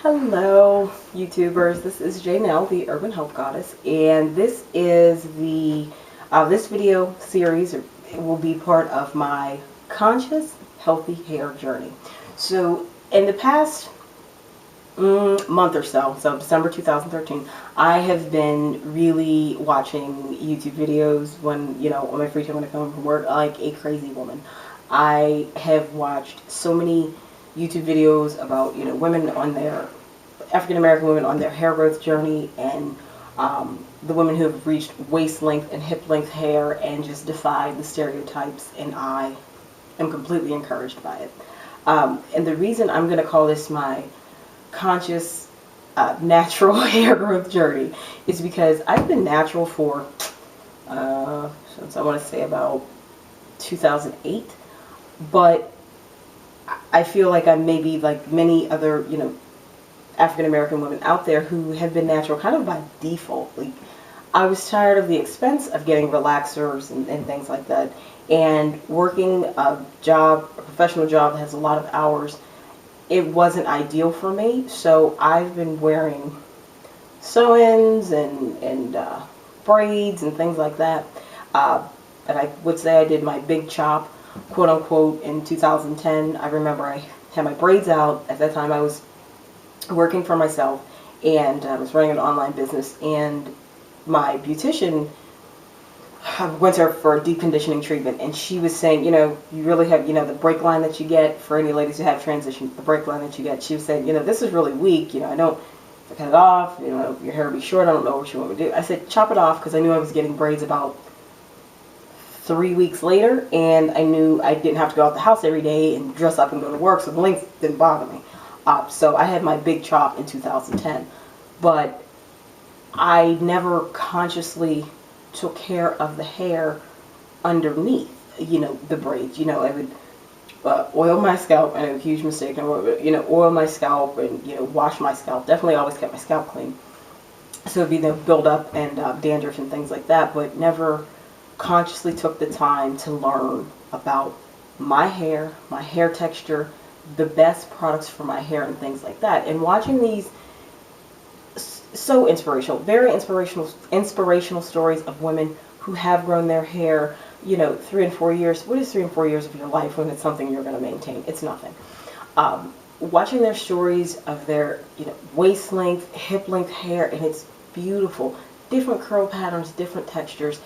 Hello, YouTubers. This is Janelle, the Urban Health Goddess, and this is this video series will be part of my conscious, healthy hair journey. So, in the past month or so December 2013, I have been really watching YouTube videos when on my free time when I come home from work, like a crazy woman. I have watched so many YouTube videos about women on their African American women on their hair growth journey, and the women who have reached waist length and hip length hair and just defied the stereotypes, and I am completely encouraged by it. And the reason I'm going to call this my conscious natural hair growth journey is because I've been natural for since I want to say about 2008, but I feel like I'm maybe like many other African American women out there who have been natural kind of by default. Like, I was tired of the expense of getting relaxers and things like that, and working a professional job that has a lot of hours. It wasn't ideal for me, so I've been wearing sew-ins and braids and things like that. And I would say I did my big chop, quote unquote, in 2010. I remember I had my braids out. At that time I was working for myself, and I was running an online business, and my beautician, I went to her for a deep conditioning treatment, and she was saying, you really have, the break line that you get for any ladies who have transition, the break line that you get, she was saying, this is really weak, I don't, if I cut it off, your hair will be short, I don't know what you want me to do. I said, chop it off, because I knew I was getting braids about 3 weeks later, and I knew I didn't have to go out the house every day and dress up and go to work, so the length didn't bother me. So I had my big chop in 2010, but I never consciously took care of the hair underneath, the braids. I would oil my scalp, and a huge mistake. I would, oil my scalp and, wash my scalp. Definitely always kept my scalp clean. So it'd be the buildup and dandruff and things like that, but never consciously took the time to learn about my hair texture, the best products for my hair and things like that. And watching these so inspirational, very inspirational stories of women who have grown their hair, 3 and 4 years. What is 3 and 4 years of your life when it's something you're going to maintain? It's nothing. Watching their stories of their, waist length, hip length hair, and it's beautiful. Different curl patterns, different textures.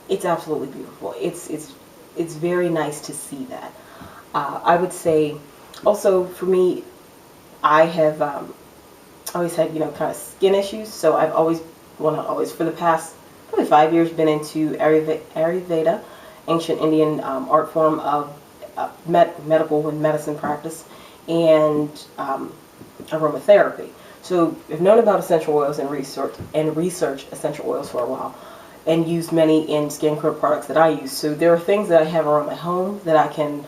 It's absolutely beautiful. It's very nice to see that. I would say, also for me, I have always had, kind of skin issues. So I've always, well, not always, for the past probably 5 years, been into Ayurveda, ancient Indian art form of medical and medicine practice, and aromatherapy. So I've known about essential oils and research essential oils for a while, and used many in skincare products that I use. So there are things that I have around my home that I can,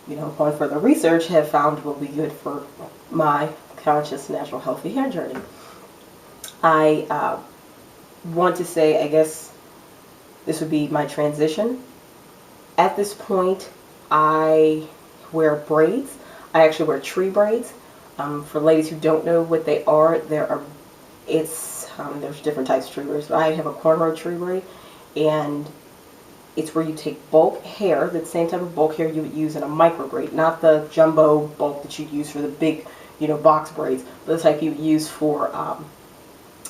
upon further research, have found will be good for my conscious, natural, healthy hair journey. I want to say, I guess this would be my transition. At this point, I wear braids. I actually wear tree braids. For ladies who don't know what they are, there's different types of tree braids. But I have a cornrow tree braid, and it's where you take bulk hair, the same type of bulk hair you would use in a micro braid, not the jumbo bulk that you'd use for the big, box braids, but the type you would use for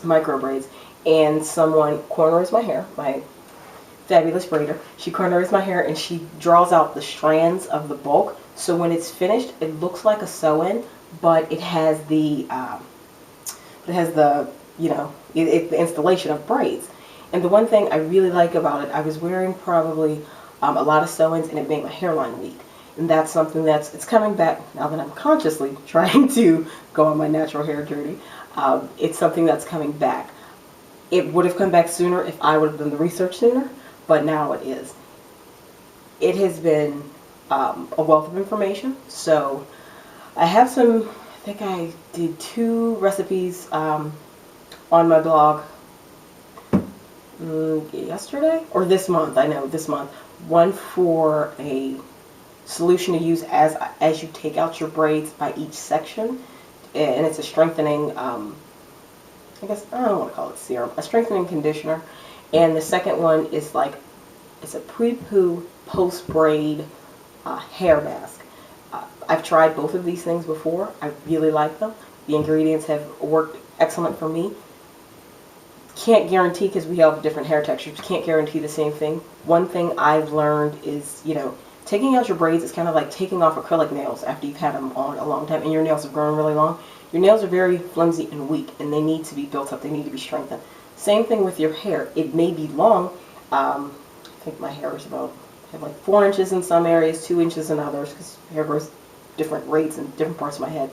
micro braids. And someone cornrows my hair, my fabulous braider. She cornrows my hair, and she draws out the strands of the bulk. So when it's finished, it looks like a sew-in, but it has the the installation of braids. And the one thing I really like about it, I was wearing probably a lot of sew-ins, and it made my hairline weak. And that's something it's coming back now that I'm consciously trying to go on my natural hair journey. It's something that's coming back. It would have come back sooner if I would have done the research sooner, but now it is. It has been a wealth of information. So I have I think I did 2 recipes on my blog yesterday or this month. I know this month. One for a solution to use as you take out your braids by each section. and it's a strengthening, I guess, I don't want to call it serum, a strengthening conditioner. And the second one is like, it's a pre-poo, post-braid hair mask. I've tried both of these things before. I really like them. The ingredients have worked excellent for me. Can't guarantee, because we have different hair textures, can't guarantee the same thing. One thing I've learned is, taking out your braids is kind of like taking off acrylic nails after you've had them on a long time and your nails have grown really long. Your nails are very flimsy and weak, and they need to be built up. They need to be strengthened. Same thing with your hair. It may be long. I think my hair is about, I have like 4 inches in some areas, 2 inches in others, because hair grows different rates in different parts of my head.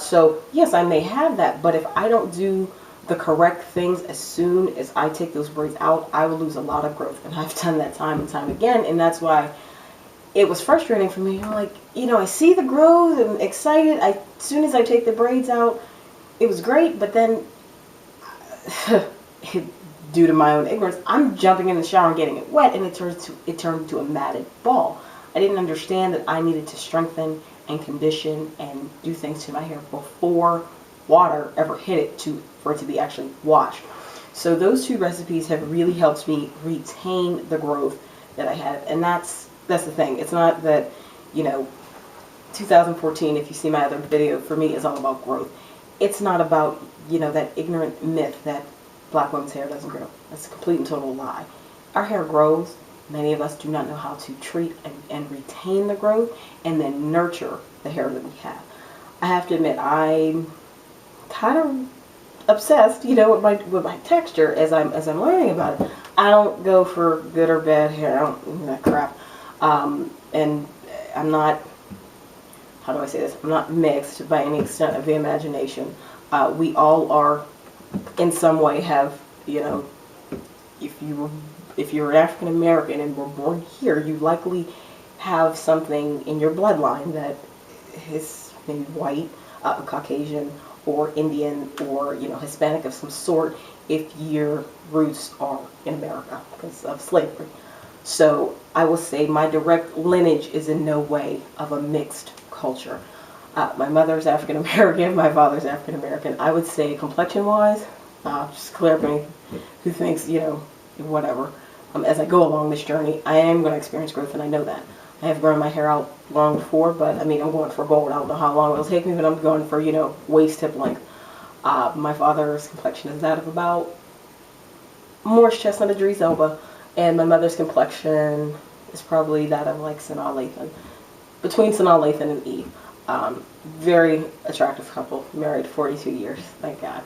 So yes, I may have that, but if I don't do the correct things as soon as I take those braids out, I will lose a lot of growth. And I've done that time and time again, and that's why it was frustrating for me. I'm like, I see the growth, I'm excited. As soon as I take the braids out, it was great, but then due to my own ignorance, I'm jumping in the shower and getting it wet, and it turned into a matted ball. I didn't understand that I needed to strengthen and condition and do things to my hair before water ever hit it for it to be actually washed. So those 2 recipes have really helped me retain the growth that I have, and that's the thing. It's not that, 2014, if you see my other video, for me is all about growth. It's not about, that ignorant myth that black women's hair doesn't grow. That's a complete and total lie. Our hair grows. Many of us do not know how to treat and retain the growth and then nurture the hair that we have. I have to admit, I'm kind of obsessed, with my texture as I'm learning about it. I don't go for good or bad hair. I don't that crap. And I'm not, how do I say this? I'm not mixed by any extent of the imagination. We all are, in some way, have, if you're an African American and were born here, you likely have something in your bloodline that is maybe white, Caucasian, or Indian, or Hispanic of some sort, if your roots are in America because of slavery. So I will say my direct lineage is in no way of a mixed culture. My mother's African American, my father's African American. I would say complexion-wise, just clear up any who thinks, whatever. As I go along this journey, I am going to experience growth, and I know that. I have grown my hair out long before, but I'm going for gold. I don't know how long it'll take me, but I'm going for, waist tip length. My father's complexion is that of about Morris Chestnut Idris Elba, and my mother's complexion is probably that of like Sanaa Lathan, between Sanaa Lathan and Eve. Very attractive couple, married 42 years, thank God.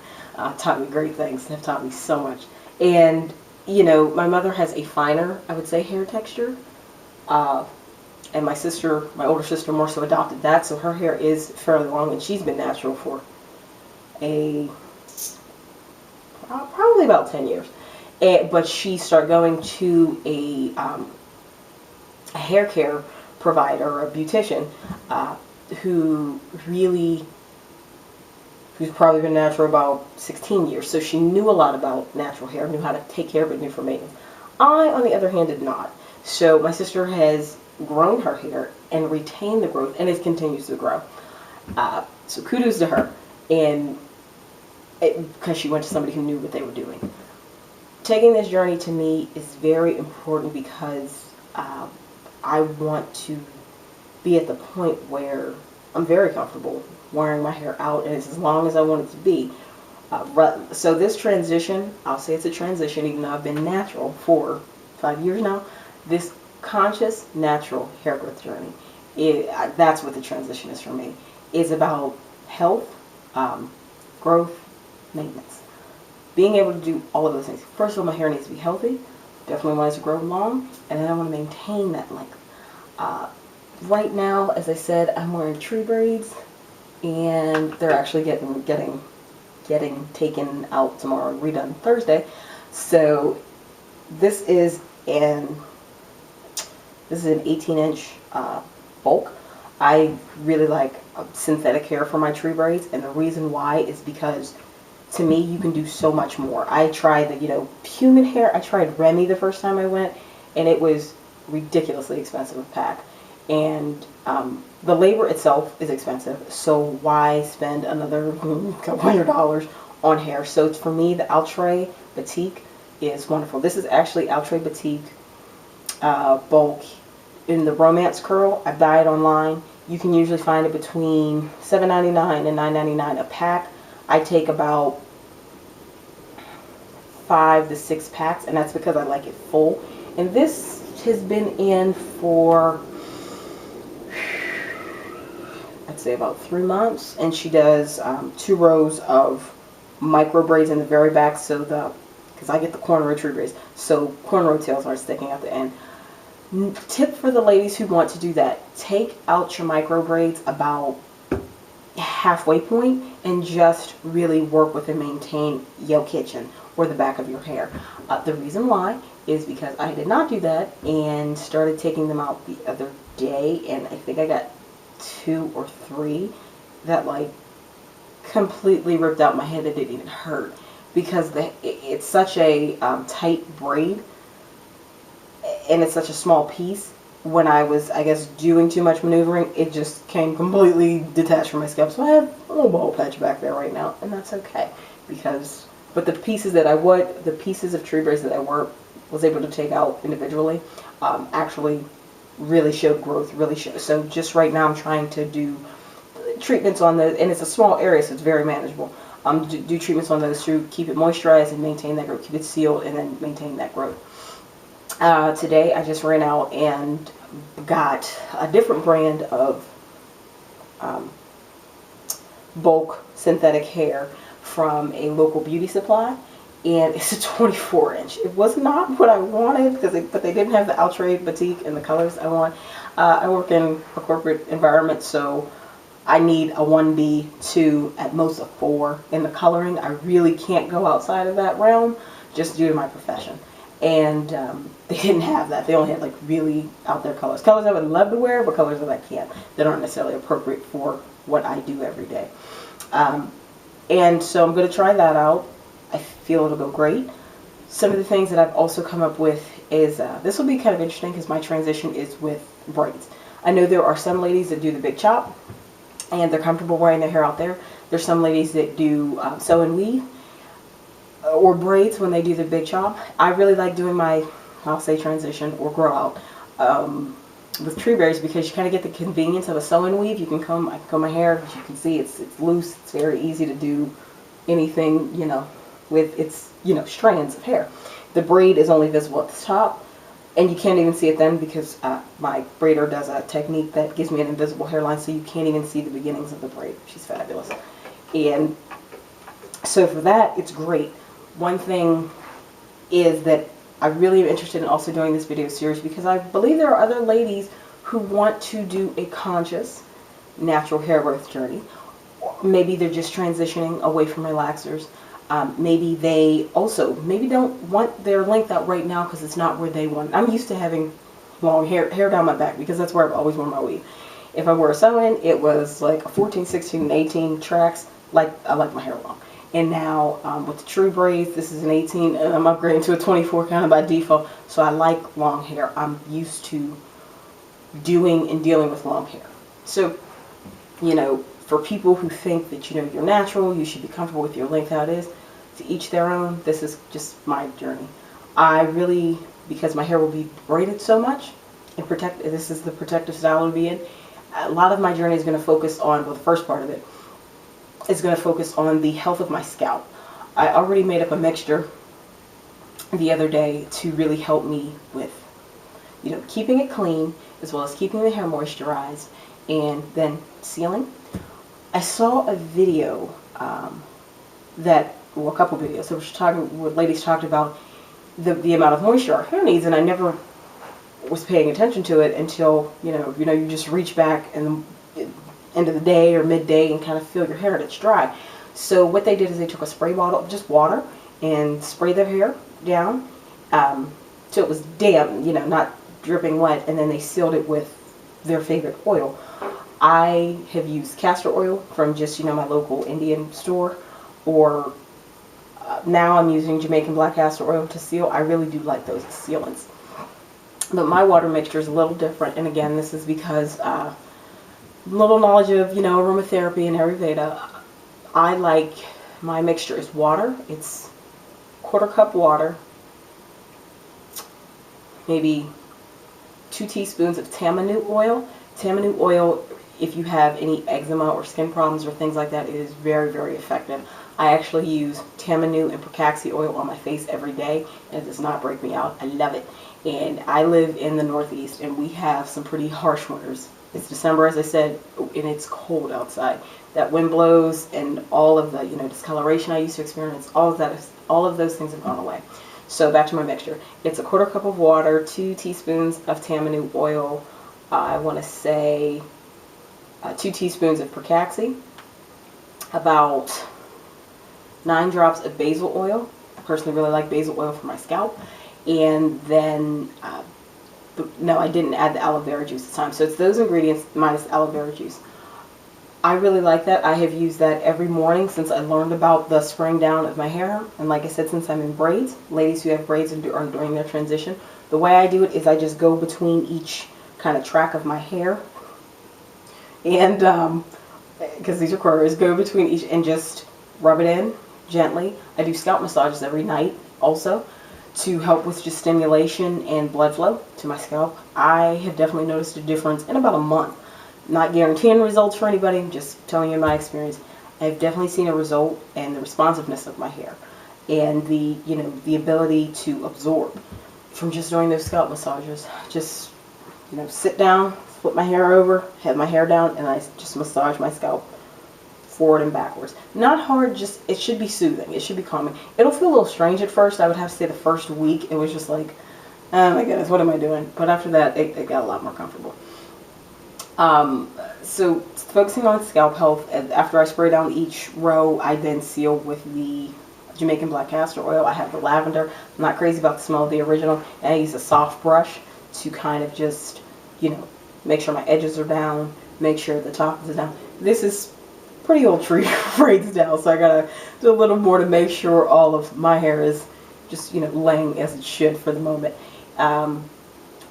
Taught me great things, have taught me so much. And, my mother has a finer, I would say, hair texture. And my older sister more so adopted that, so her hair is fairly long, and she's been natural for probably about 10 years. But she started going to a hair care provider, or a beautician, who's probably been natural about 16 years. So she knew a lot about natural hair, knew how to take care of it, knew for maintenance. I, on the other hand, did not. So my sister has grown her hair and retained the growth, and it continues to grow. So kudos to her, and because she went to somebody who knew what they were doing. Taking this journey to me is very important because I want to be at the point where I'm very comfortable wearing my hair out, and it's as long as I want it to be. So this transition, I'll say it's a transition, even though I've been natural for 5 years now. This conscious, natural hair growth journey, that's what the transition is for me. It's about health, growth, maintenance. Being able to do all of those things. First of all, my hair needs to be healthy. Definitely want it to grow long, and then I want to maintain that length. Right now, as I said, I'm wearing tree braids, and they're actually getting taken out tomorrow, redone Thursday. So this is an 18-inch bulk. I really like synthetic hair for my tree braids, and the reason why is because to me, you can do so much more. I tried the, human hair. I tried Remy the first time I went, and it was ridiculously expensive a pack. And the labor itself is expensive, so why spend another couple $100 on hair? So for me, the Outre Batik is wonderful. This is actually Outre Batik bulk in the romance curl. I buy it online. You can usually find it between $7.99 and $9.99 a pack. I take about 5 to 6 packs, and that's because I like it full. And this has been in for, I'd say, about 3 months. And she does 2 rows of micro braids in the very back, so because I get the cornrow tree braids, so cornrow tails aren't sticking out the end. Tip for the ladies who want to do that: take out your micro braids about halfway point and just really work with and maintain your kitchen or the back of your hair. The reason why is because I did not do that and started taking them out the other day, and I think I got 2 or 3 that like completely ripped out my head. That didn't even hurt because it's such a tight braid, and it's such a small piece. When I was, I guess, doing too much maneuvering, it just came completely detached from my scalp. So I have a little bald patch back there right now, and that's okay. But the pieces the pieces of tree braids that I was able to take out individually, actually really showed growth, So just right now I'm trying to do treatments on those, and it's a small area, so it's very manageable. Do treatments on those to keep it moisturized and maintain that growth, keep it sealed, and then maintain that growth. Today I just ran out and got a different brand of bulk synthetic hair from a local beauty supply, and it's a 24-inch. It was not what I wanted but they didn't have the Outre Batik in the colors I want. I work in a corporate environment, so I need a 1B, 2, at most a 4 in the coloring. I really can't go outside of that realm just due to my profession. And they didn't have that. They only had like really out there colors. Colors I would love to wear, but colors that I can't. That aren't necessarily appropriate for what I do every day. And so I'm going to try that out. I feel it'll go great. Some of the things that I've also come up with is, this will be kind of interesting because my transition is with braids. I know there are some ladies that do the big chop and they're comfortable wearing their hair out there. There's some ladies that do sew and weave or braids when they do the big chop. I really like doing my, I'll say, transition or grow out with tree braids because you kind of get the convenience of a sew and weave. I can comb my hair. As you can see, it's loose. It's very easy to do anything, with its, strands of hair. The braid is only visible at the top, and you can't even see it then because my braider does a technique that gives me an invisible hairline, so you can't even see the beginnings of the braid. She's fabulous. And so for that, it's great. One thing is that I really am interested in also doing this video series because I believe there are other ladies who want to do a conscious natural hair growth journey. Maybe they're just transitioning away from relaxers. Maybe they also don't want their length out right now because it's not where they want it. I'm used to having long hair down my back because that's where I've always worn my weave. If I wore a sew-in, it was like a 14, 16, and 18 tracks. I like my hair long. And now with the true braids, this is an 18, and I'm upgrading to a 24 kind of by default. So I like long hair. I'm used to doing and dealing with long hair. So, for people who think that, you're natural, you should be comfortable with your length how it is, to each their own. This is just my journey. I really, because my hair will be braided so much, and this is the protective style it'll be in, a lot of my journey is going to focus on, the first part of it is going to focus on the health of my scalp. I already made up a mixture the other day to really help me with, keeping it clean as well as keeping the hair moisturized and then sealing. I saw a video a couple videos where ladies talked about the amount of moisture our hair needs, and I never was paying attention to it until you just reach back in the end of the day or midday and kind of feel your hair and it's dry. So what they did is they took a spray bottle of just water and sprayed their hair down so it was damp, not dripping wet, and then they sealed it with their favorite oil. I have used castor oil from just my local Indian store, or now I'm using Jamaican black castor oil to seal. I really do like those sealants. But my water mixture is a little different, and again, this is because little knowledge of, aromatherapy and Ayurveda. I like, my mixture is water. It's quarter cup water, maybe 2 teaspoons of tamanu oil. Tamanu oil, if you have any eczema or skin problems or things like that, it is very, very effective. I actually use tamanu and Pracaxi oil on my face every day, and it does not break me out. I love it. And I live in the Northeast, and we have some pretty harsh winters. It's December, as I said, and it's cold outside. That wind blows, and all of the, discoloration I used to experience, all of those things have gone away. So back to my mixture. It's a quarter cup of water, 2 teaspoons of tamanu oil, I want to say 2 teaspoons of Pracaxi, about 9 drops of basil oil. I personally really like basil oil for my scalp. And then, no, I didn't add the aloe vera juice this time. So it's those ingredients minus aloe vera juice. I really like that. I have used that every morning since I learned about the spraying down of my hair. And like I said, since I'm in braids, ladies who have braids and are doing their transition, the way I do it is I just go between each kind of track of my hair. And, because these are curlers, go between each and just rub it in gently. I do scalp massages every night also to help with just stimulation and blood flow to my scalp. I have definitely noticed a difference in about a month. Not guaranteeing results for anybody, I'm just telling you my experience. I've definitely seen a result in the responsiveness of my hair and the, the ability to absorb from just doing those scalp massages. Just, sit down, flip my hair over, have my hair down, and I just massage my scalp forward and backwards. Not hard, just, it should be soothing. It should be calming. It'll feel a little strange at first. I would have to say the first week, it was just like, oh my goodness, what am I doing? But after that, it got a lot more comfortable. So focusing on scalp health, after I spray down each row, I then seal with the Jamaican black castor oil. I have the lavender. I'm not crazy about the smell of the original, and I use a soft brush to kind of just, make sure my edges are down, make sure the top is down. This is pretty old tree braids now, so I gotta do a little more to make sure all of my hair is just, laying as it should for the moment.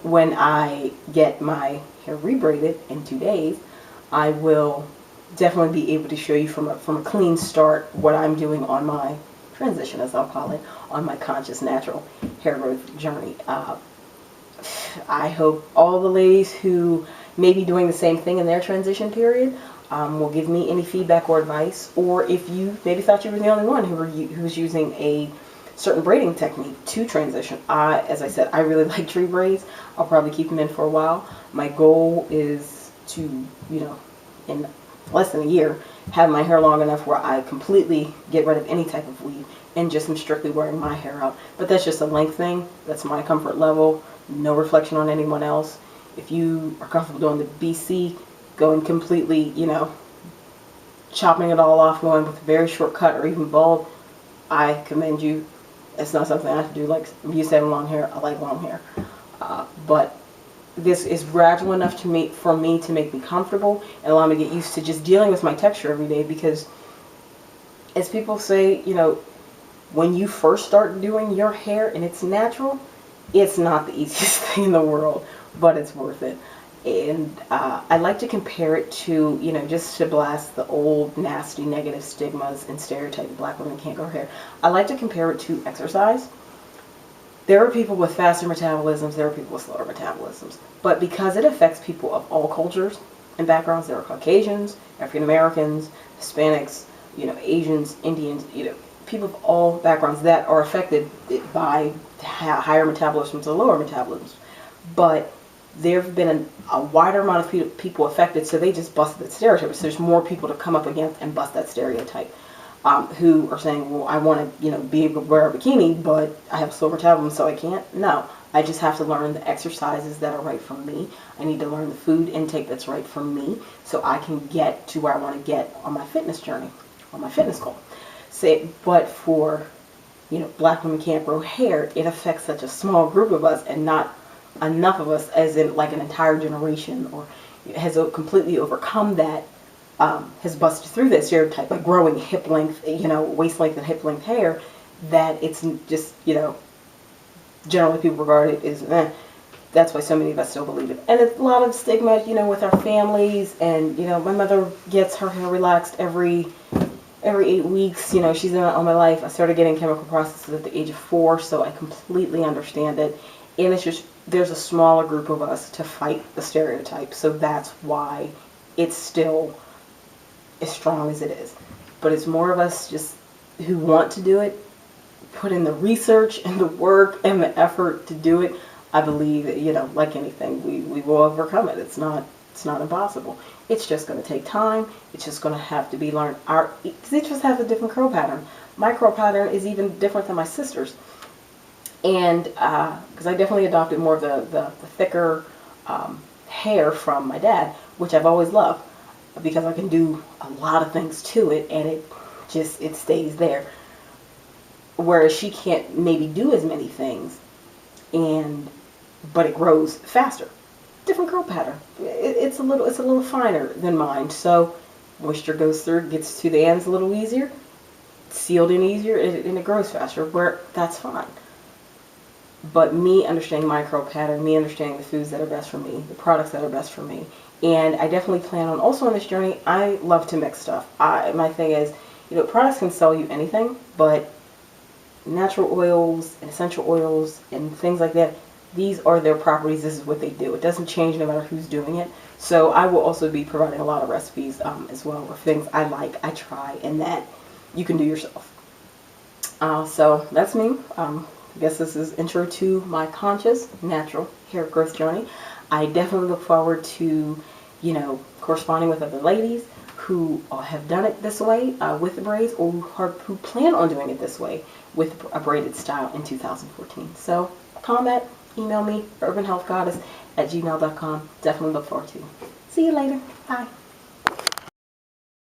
When I get my hair rebraided in 2 days, I will definitely be able to show you from a clean start what I'm doing on my transition, as I'll call it, on my conscious natural hair growth journey. I hope all the ladies who may be doing the same thing in their transition period will give me any feedback or advice, or if you maybe thought you were the only one who was using a certain braiding technique to transition. As I said, I really like tree braids. I'll probably keep them in for a while. My goal is to, in less than a year, have my hair long enough where I completely get rid of any type of weave and just am strictly wearing my hair out. But that's just a length thing. That's my comfort level. No reflection on anyone else. If you are comfortable doing the BC, going completely, chopping it all off, going with a very short cut or even bald, I commend you. It's not something I have to do. Like, I'm used to having long hair. I like long hair. But this is gradual enough for me to make me comfortable and allow me to get used to just dealing with my texture every day, because as people say, when you first start doing your hair and it's natural, it's not the easiest thing in the world, but it's worth it. And I like to compare it to, just to blast the old, nasty, negative stigmas and stereotype that black women can't grow hair. I like to compare it to exercise. There are people with faster metabolisms, there are people with slower metabolisms. But because it affects people of all cultures and backgrounds, there are Caucasians, African Americans, Hispanics, Asians, Indians, people of all backgrounds that are affected by higher metabolisms or lower metabolisms. But there have been a wider amount of people affected, so they just busted that stereotype. So there's more people to come up against and bust that stereotype, who are saying, well, I want to, be able to wear a bikini, but I have a slow metabolism, so I can't. No, I just have to learn the exercises that are right for me. I need to learn the food intake that's right for me, so I can get to where I want to get on my fitness journey, on my fitness goal. But for, black women can't grow hair, it affects such a small group of us and not enough of us, as in like an entire generation, or has completely overcome that, has busted through that stereotype by growing hip length, waist length and hip length hair, that it's just, generally people regard it as, that's why so many of us still believe it. And it's a lot of stigma, you know, with our families. And, you know, my mother gets her hair relaxed every 8 weeks. You know, she's in all my life. I started getting chemical processes at the age of 4, so I completely understand it. And it's just, there's a smaller group of us to fight the stereotype. So that's why it's still as strong as it is. But it's more of us just who want to do it, put in the research and the work and the effort to do it. I believe that, you know, like anything, we will overcome it. It's not impossible. It's just going to take time. It's just going to have to be learned. Because each of us has a different curl pattern. My curl pattern is even different than my sister's. And because I definitely adopted more of the thicker hair from my dad, which I've always loved, because I can do a lot of things to it, and it stays there. Whereas she can't maybe do as many things, but it grows faster. Different curl pattern. It's a little finer than mine, so moisture goes through, gets to the ends a little easier, sealed in easier, and it grows faster. Where that's fine. But me understanding my curl pattern, me understanding the foods that are best for me, the products that are best for me, and I definitely plan on also on this journey. I love to mix stuff. My thing is, you know, products can sell you anything, but natural oils and essential oils and things like that, these are their properties. This is what they do. It doesn't change no matter who's doing it. So I will also be providing a lot of recipes as well, of things I like, I try, and that you can do yourself. So that's me. I guess this is intro to my conscious natural hair growth journey. I definitely look forward to, you know, corresponding with other ladies who have done it this way with the braids, or who plan on doing it this way with a braided style in 2014. So comment, email me, urbanhealthgoddess@gmail.com. Definitely look forward to it. See you later. Bye.